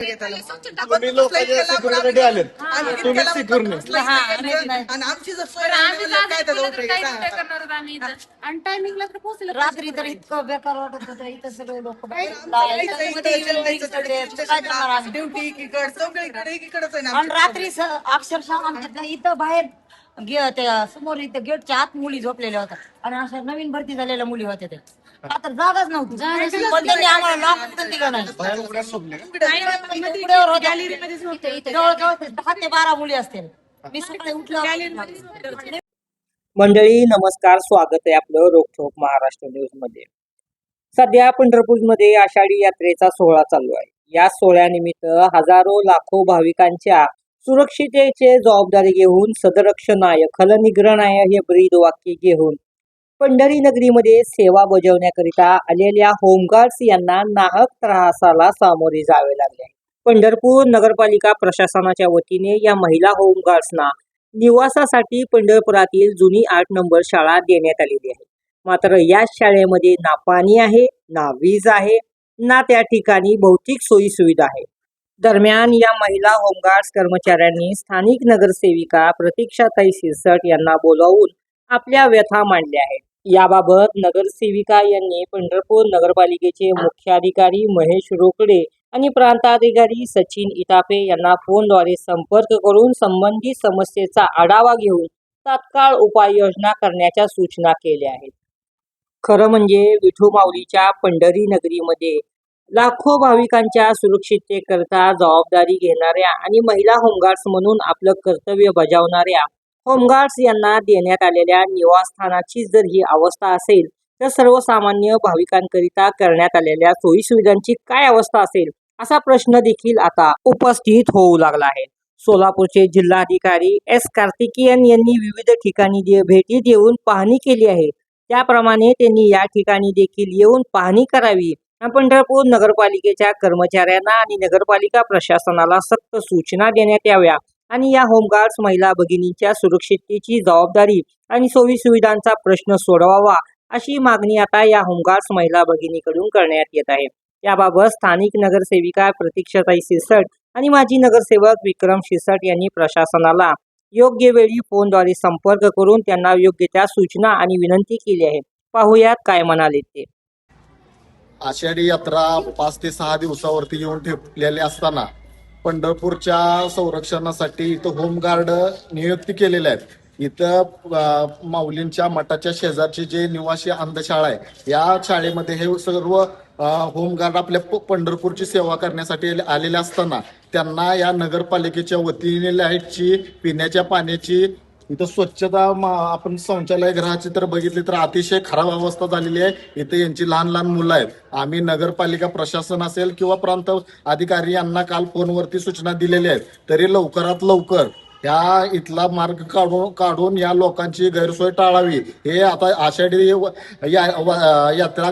तुम्ही लोकांच्या सिक्युरिटी आलेत, तुम्ही सिक्युरिटी आणि आमची जर सोय काय करणार आम्ही इथं आणि टायमिंगला तर पोहोचलं. रात्री तर इतकं बेकार वाटत होतं. इथं सगळे लोक ड्युटी एकीकडे सगळीकडे एकीकडेच आहे ना आणि रात्री अक्षरशः आमच्या इथं बाहेर त्या समोर इथं गेटच्या आत मुली झोपलेल्या होत्या आणि अशा नवीन भरती झालेल्या मुली होत्या त्या. आता जागाच नव्हती. पण त्यांनी आम्हाला लॉक पण दिलं नाही. जवळजवळ 10 ते 12 मुली असतील. मी सकाळी उठलं. मंडळी नमस्कार, स्वागत आहे आपलं रोखोक महाराष्ट्र न्यूज मध्ये. सध्या पंढरपूरमध्ये आषाढी यात्रेचा सोहळा चालू आहे. या सोहळ्यानिमित्त हजारो लाखो भाविकांच्या सुरक्षितेची जबाबदारी घेऊन सदरक्षणाय खलनिग्रहणाय हे ब्रीद वाक्य घेऊन पंढरी नगरीमध्ये सेवा बजावण्याकरिता आलेल्या होमगार्ड्स यांना नाहक त्रासाला सामोरे जावे लागले. पंढरपूर नगरपालिका प्रशासनाच्या वतीने या महिला होमगार्ड्सना निवासासाठी पंढरपुरातील जुनी 8 नंबर शाळा देण्यात आलेली आहे. मात्र या शाळेमध्ये ना पाणी आहे, ना वीज आहे, ना त्या ठिकाणी भौतिक सोयी सुविधा आहे. दरम्यान या महिला होमगार्ड्स कर्मचाऱ्यांनी स्थानिक नगरसेविका प्रतीक्षाताई सिरसट यांना बोलावून आपल्या व्यथा मांडल्या आहेत. याबाबत नगरसेविका यांनी पंढरपूर नगरपालिकेचे मुख्याधिकारी महेश रोकडे आणि प्रांताधिकारी सचिन इटापे यांना फोनद्वारे संपर्क करून संबंधित समस्येचा आढावा घेऊन तात्काळ उपाययोजना करण्याच्या सूचना केल्या आहेत. खरं म्हणजे विठू माऊलीच्या पंढरी नगरीमध्ये लाखो भाविकांच्या सुरक्षिततेकरता जबाबदारी घेणाऱ्या आणि महिला होमगार्ड्स म्हणून आपलं कर्तव्य बजावणाऱ्या होमगार्ड्स यांना देण्यात आलेल्या निवासस्थानाची जर ही अवस्था असेल तर सर्वसामान्य भाविकांकरिता करण्यात आलेल्या सोयी सुविधांची काय अवस्था असेल असा प्रश्न देखील आता उपस्थित होऊ लागला आहे. सोलापूरचे जिल्हाधिकारी एस कार्तिकेयन यांनी विविध ठिकाणी भेटी देऊन पाहणी केली आहे. त्याप्रमाणे त्यांनी या ठिकाणी देखील येऊन पाहणी करावी. पंढरपूर नगरपालिकेच्या कर्मचाऱ्यांना आणि नगरपालिका प्रशासनाला सक्त सूचना देण्यात याव्या आणि या होमगार्ड्स महिला भगिनींच्या सुरक्षिततेची जबाबदारी आणि सोयी सुविधांचा प्रश्न सोडवावा अशी मागणी आता या होमगार्ड्स महिला भगिनीकडून करण्यात येत आहे. याबाबत स्थानिक नगरसेविका प्रतीक्षाताई सिरसट आणि माजी नगरसेवक विक्रम सिरसट यांनी प्रशासनाला योग्य वेळी फोनद्वारे संपर्क करून त्यांना योग्य त्या सूचना आणि विनंती केली आहे. पाहुयात काय म्हणाले ते. आषाढी यात्रा 5 ते 6 दिवसावरती येऊन ठेपलेली असताना पंढरपूरच्या संरक्षणासाठी इथं होमगार्ड नियुक्ती केलेल्या आहेत. इथं माऊलींच्या मठाच्या शेजारची जे निवासी अंधशाळा आहे या शाळेमध्ये हे सर्व होमगार्ड आपल्या पंढरपूरची सेवा करण्यासाठी आलेले असताना त्यांना या नगरपालिकेच्या वतीने लाईटची, पिण्याच्या पाण्याची, इथं स्वच्छता आपण शौचालय गृहाची तर बघितली तर अतिशय खराब अवस्था झालेली आहे. इथं यांची लहान लहान मुलं आहेत. आम्ही नगरपालिका प्रशासन असेल किंवा प्रांत अधिकारी यांना काल फोनवरती सूचना दिलेल्या आहेत. तरी लवकरात लवकर या इथला मार्ग काढून या लोकांची गैरसोय टाळावी. हे आता आषाढी यात्रा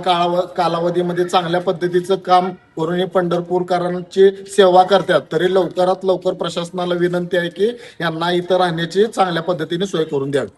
कालावधीमध्ये चांगल्या पद्धतीचं काम करून पंढरपूरकरांची सेवा करतात. तरी लवकरात लवकर प्रशासनाला विनंती आहे की यांना इथं राहण्याची चांगल्या पद्धतीने सोय करून द्यावी.